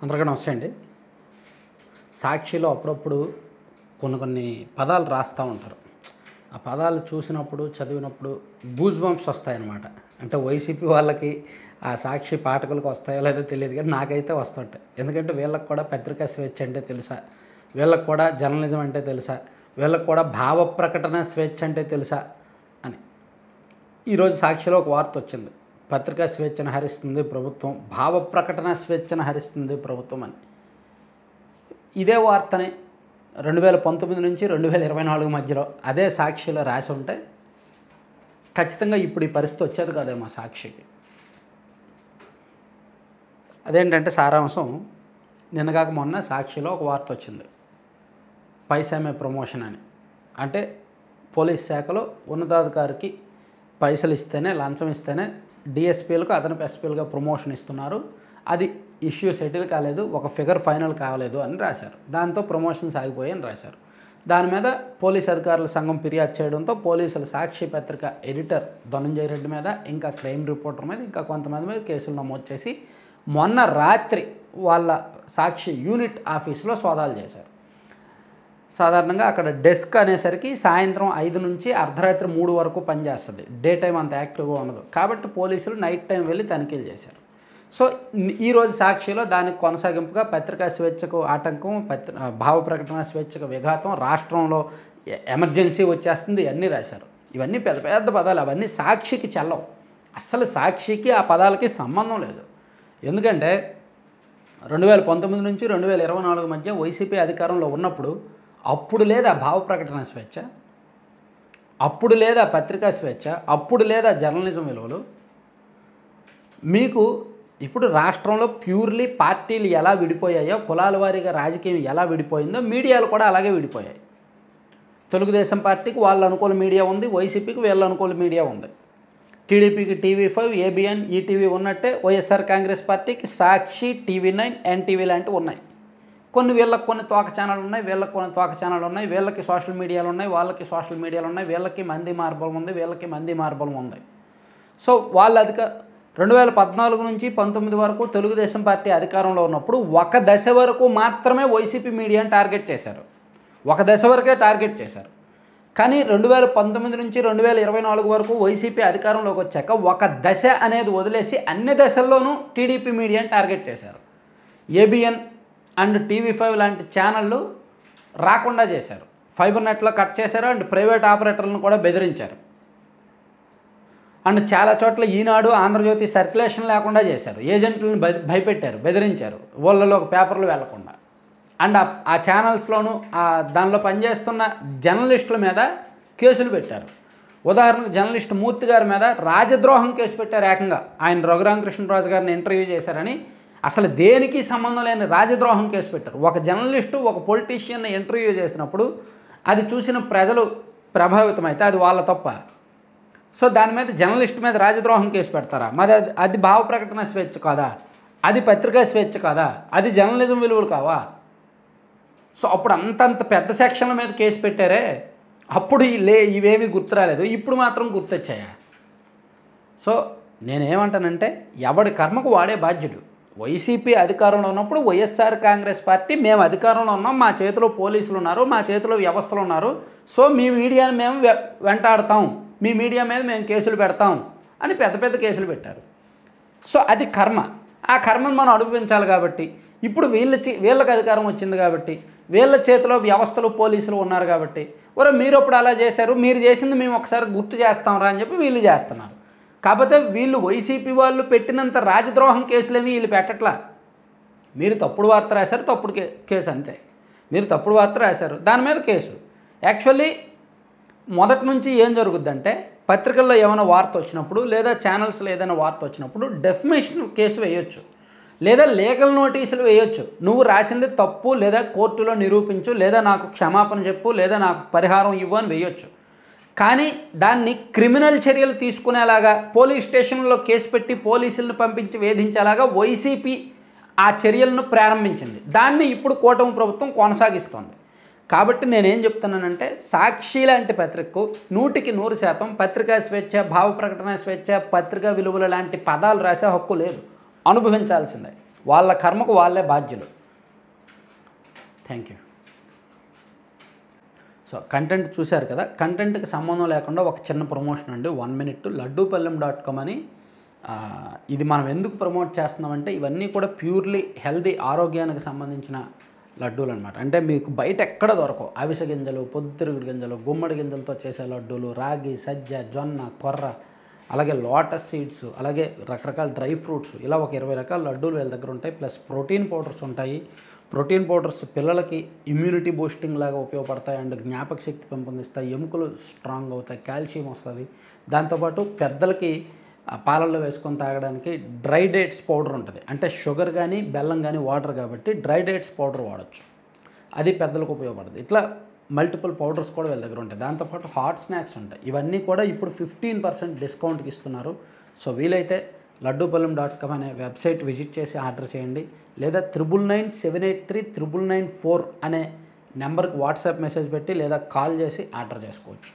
అందరికీ నమస్తే అండి. సాక్షిలో అప్పుడప్పుడు కొన్ని పదాలు రాస్తూ ఉంటారు. ఆ పదాలు చూసినప్పుడు, చదివినప్పుడు గూస్ బంప్స్ వస్తాయన్నమాట. అంటే వైసీపీ వాళ్ళకి ఆ సాక్షి పాఠకులకు వస్తాయో లేదో తెలియదు కానీ నాకైతే వస్తుంటాయి. ఎందుకంటే వీళ్ళకి కూడా పత్రికా స్వేచ్ఛ అంటే తెలుసా, వీళ్ళకి కూడా జర్నలిజం అంటే తెలుసా, వీళ్ళకి కూడా భావ ప్రకటన స్వేచ్ఛ అంటే తెలుసా అని. ఈరోజు సాక్షిలో ఒక వార్త వచ్చింది. పత్రికా స్వేచ్ఛను హరిస్తుంది ప్రభుత్వం, భావ ప్రకటన స్వేచ్ఛను హరిస్తుంది ప్రభుత్వం అని. ఇదే వార్తని 2019 నుంచి 2024 మధ్యలో అదే సాక్షిలో రాసి ఉంటే ఖచ్చితంగా ఇప్పుడు ఈ పరిస్థితి వచ్చేది కాదేమో సాక్షికి. అదేంటంటే సారాంశం, నిన్నగాక మొన్న సాక్షిలో ఒక వార్త వచ్చింది. పైసామే ప్రమోషన్ అని. అంటే పోలీస్ శాఖలో ఉన్నతాధికారికి పైసలు ఇస్తేనే, లంచం ఇస్తేనే డిఎస్పీలకు అదనపు ఎస్పీలుగా ప్రమోషన్ ఇస్తున్నారు. అది ఇష్యూ సెటిల్ కాలేదు, ఒక ఫిగర్ ఫైనల్ కావలేదు అని రాశారు. దాంతో ప్రమోషన్స్ ఆగిపోయాయి అని రాశారు. దాని మీద పోలీస్ అధికారుల సంఘం ఫిర్యాదు చేయడంతో పోలీసులు సాక్షి పత్రిక ఎడిటర్ ధనంజయ రెడ్డి మీద, ఇంకా క్రైమ్ రిపోర్టర్ మీద, ఇంకా కొంతమంది మీద కేసులు నమోదు చేసి మొన్న రాత్రి వాళ్ళ సాక్షి యూనిట్ ఆఫీసులో సోదాలు చేశారు. సాధారణంగా అక్కడ డెస్క్ అనేసరికి సాయంత్రం 5 నుంచి అర్ధరాత్రి 3 వరకు పనిచేస్తుంది. డే టైం అంత యాక్టివ్గా ఉండదు. కాబట్టి పోలీసులు నైట్ టైం వెళ్ళి తనిఖీలు చేశారు. సో ఈరోజు సాక్షిలో దానికి కొనసాగింపుగా పత్రికా స్వేచ్ఛకు ఆటంకం, భావ ప్రకటన స్వేచ్ఛకు విఘాతం, రాష్ట్రంలో ఎమర్జెన్సీ వచ్చేస్తుంది, అన్నీ రాశారు. ఇవన్నీ పెద్ద పెద్ద పదాలు, అవన్నీ సాక్షికి చెల్లవు. అస్సలు సాక్షికి ఆ పదాలకి సంబంధం లేదు. ఎందుకంటే 2019 నుంచి 2024 మధ్య వైసీపీ అధికారంలో ఉన్నప్పుడు అప్పుడు లేదా భావ ప్రకటన స్వేచ్ఛ, అప్పుడు లేదా పత్రికా స్వేచ్ఛ, అప్పుడు లేదా జర్నలిజం విలువలు. మీకు ఇప్పుడు రాష్ట్రంలో ప్యూర్లీ పార్టీలు ఎలా విడిపోయాయో, కులాల వారీగా రాజకీయం ఎలా విడిపోయిందో మీడియాలు కూడా అలాగే విడిపోయాయి. తెలుగుదేశం పార్టీకి వాళ్ళ అనుకూల మీడియా ఉంది, వైసీపీకి వీళ్ళ అనుకూల మీడియా ఉంది. టీడీపీకి టీవీ5, ఏబిఎన్, ఈటీవీ ఉన్నట్టే వైఎస్ఆర్ కాంగ్రెస్ పార్టీకి సాక్షి, టీవీ9, ఎన్టీవీ లాంటివి ఉన్నాయి. వీళ్ళకి కొన్ని తోక ఛానళ్ళు ఉన్నాయి, వీళ్ళకి కొన్ని తోక ఛానళ్ళు ఉన్నాయి, వీళ్ళకి సోషల్ మీడియాలు ఉన్నాయి, వాళ్ళకి సోషల్ మీడియాలు ఉన్నాయి, వీళ్ళకి మంది మార్బలం ఉంది, వీళ్ళకి మంది మార్బలం ఉంది. సో వాళ్ళ 2014 నుంచి 19 వరకు తెలుగుదేశం పార్టీ అధికారంలో ఉన్నప్పుడు ఒక దశ వరకు మాత్రమే వైసీపీ మీడియాని టార్గెట్ చేశారు. ఒక దశ వరకే టార్గెట్ చేశారు. కానీ 2019 నుంచి 2024 వరకు వైసీపీ అధికారంలోకి వచ్చాక ఒక దశ అనేది వదిలేసి అన్ని దశల్లోనూ టీడీపీ మీడియాని టార్గెట్ చేశారు. ఏబిఎన్ అండ్ టీవీ5 లాంటి ఛానళ్ళు రాకుండా చేశారు. ఫైబర్ నెట్లో కట్ చేశారు అండ్ ప్రైవేట్ ఆపరేటర్లను కూడా బెదిరించారు. అండ్ చాలా చోట్ల ఈనాడు, ఆంధ్రజ్యోతి సర్క్యులేషన్ లేకుండా చేశారు. ఏజెంట్లను భయపెట్టారు, బెదిరించారు, ఊళ్ళలోకి పేపర్లు వెళ్లకుండా. అండ్ ఆ ఛానల్స్లోనూ దానిలో పనిచేస్తున్న జర్నలిస్టుల మీద కేసులు పెట్టారు. ఉదాహరణకు జర్నలిస్ట్ మూర్తి గారి మీద రాజద్రోహం కేసు పెట్టారు ఏకంగా. ఆయన రఘురామకృష్ణరాజు గారిని ఇంటర్వ్యూ చేశారని అసలు దేనికి సంబంధం లేని రాజద్రోహం కేసు పెట్టారు. ఒక జర్నలిస్టు ఒక పొలిటీషియన్ని ఇంటర్వ్యూ చేసినప్పుడు అది చూసిన ప్రజలు ప్రభావితమైతే అది వాళ్ళ తప్ప. సో దాని మీద జర్నలిస్ట్ మీద రాజద్రోహం కేసు పెడతారా? మరి అది భావ ప్రకటన స్వేచ్ఛ కాదా? అది పత్రికా స్వేచ్ఛ కాదా? అది జర్నలిజం విలువలు కావా? సో అప్పుడు అంతంత పెద్ద సెక్షన్ల మీద కేసు పెట్టారే, అప్పుడు ఇవేమీ గుర్తు రాలేదు, ఇప్పుడు మాత్రం గుర్తొచ్చాయా? సో నేనేమంటానంటే ఎవడి కర్మకు వాడే బాధ్యుడు. వైసీపీ అధికారంలో ఉన్నప్పుడు వైఎస్ఆర్ కాంగ్రెస్ పార్టీ మేము అధికారంలో ఉన్నాం, మా చేతిలో పోలీసులు ఉన్నారు, మా చేతిలో వ్యవస్థలు ఉన్నారు, సో మీ మీడియాని మేము వెంటాడతాం, మీ మీడియా మీద మేము కేసులు పెడతాం అని పెద్ద పెద్ద కేసులు పెట్టారు. సో అది కర్మ. ఆ కర్మను మనం అనుభవించాలి. కాబట్టి ఇప్పుడు వీళ్ళకి అధికారం వచ్చింది కాబట్టి, వీళ్ళ చేతిలో వ్యవస్థలు, పోలీసులు ఉన్నారు కాబట్టి, మీరు అప్పుడు అలా చేశారు, మీరు చేసింది మేము ఒకసారి గుర్తు చేస్తాంరా అని చెప్పి వీళ్ళు చేస్తున్నారు. కాకపోతే వీళ్ళు వైసీపీ వాళ్ళు పెట్టినంత రాజద్రోహం కేసులేమి వీళ్ళు పెట్టట్లా. మీరు తప్పుడు వార్త రాశారు, తప్పుడు కేసు అంతే. మీరు తప్పుడు వార్త రాశారు, దాని మీద కేసు. యాక్చువల్లీ మొదటి నుంచి ఏం జరుగుద్దంటే, పత్రికల్లో ఏమైనా వార్త వచ్చినప్పుడు లేదా ఛానల్స్లో ఏదైనా వార్త వచ్చినప్పుడు డెఫమేషన్ కేసు వేయొచ్చు, లేదా లీగల్ నోటీసులు వేయొచ్చు. నువ్వు రాసింది తప్పు, లేదా కోర్టులో నిరూపించు, లేదా నాకు క్షమాపణ చెప్పు, లేదా నాకు పరిహారం ఇవ్వు అని వేయొచ్చు. కానీ దాన్ని క్రిమినల్ చర్యలు తీసుకునేలాగా పోలీస్ స్టేషన్లో కేసు పెట్టి పోలీసులను పంపించి వేధించేలాగా వైసీపీ ఆ చర్యలను ప్రారంభించింది. దాన్ని ఇప్పుడు కూటమి ప్రభుత్వం కొనసాగిస్తోంది. కాబట్టి నేనేం చెప్తున్నానంటే, సాక్షి లాంటి పత్రికకు 100% పత్రికా స్వేచ్ఛ, భావ ప్రకటన స్వేచ్ఛ, పత్రికా విలువల లాంటి పదాలు రాసే హక్కు లేదు. అనుభవించాల్సిందే. వాళ్ళ కర్మకు వాళ్ళే బాధ్యులు. Thank you. సో కంటెంట్ చూశారు కదా, కంటెంట్కి సంబంధం లేకుండా ఒక చిన్న ప్రమోషన్ అండి, 1 minute. laddupalem.com అని ఇది మనం ఎందుకు ప్రమోట్ చేస్తున్నామంటే ఇవన్నీ కూడా ప్యూర్లీ హెల్దీ, ఆరోగ్యానికి సంబంధించిన లడ్డూలు అనమాట. అంటే మీకు బయట ఎక్కడ దొరకవు. అవిసె గింజలు, పొద్దుతిరుగుడు గింజలు, గుమ్మడి గింజలతో చేసే లడ్డూలు, రాగి, సజ్జ, జొన్న, కొర్ర, అలాగే లోటస్ సీడ్స్, అలాగే రకరకాల డ్రై ఫ్రూట్స్, ఇలా ఒక 20 రకాల లడ్డూలు వీళ్ళ దగ్గర ఉంటాయి. ప్లస్ ప్రోటీన్ పౌడర్స్ ఉంటాయి. ప్రోటీన్ పౌడర్స్ పిల్లలకి ఇమ్యూనిటీ బూస్టింగ్ లాగా ఉపయోగపడతాయి అండ్ జ్ఞాపక శక్తి పెంపొందిస్తాయి, ఎముకలు స్ట్రాంగ్ అవుతాయి, కాల్షియం వస్తుంది. దాంతోపాటు పెద్దలకి పాలల్లో వేసుకొని తాగడానికి డ్రై డేట్స్ పౌడర్ ఉంటుంది. అంటే షుగర్ కానీ బెల్లం కానీ వాటర్ కాబట్టి డ్రై డేట్స్ పౌడర్ వాడచ్చు, అది పెద్దలకు ఉపయోగపడుతుంది. ఇట్లా మల్టిపుల్ పౌడర్స్ కూడా వీళ్ళ దగ్గర ఉంటాయి. దాంతోపాటు హాట్ స్నాక్స్ ఉంటాయి. ఇవన్నీ కూడా ఇప్పుడు 15% డిస్కౌంట్కి ఇస్తున్నారు. సో వీలైతే laddupalem.com అనే వెబ్సైట్ విజిట్ చేసి ఆర్డర్ చేయండి, లేదా 9997839994 అనే నెంబర్కి వాట్సాప్ మెసేజ్ పెట్టి లేదా కాల్ చేసి ఆర్డర్ చేసుకోవచ్చు.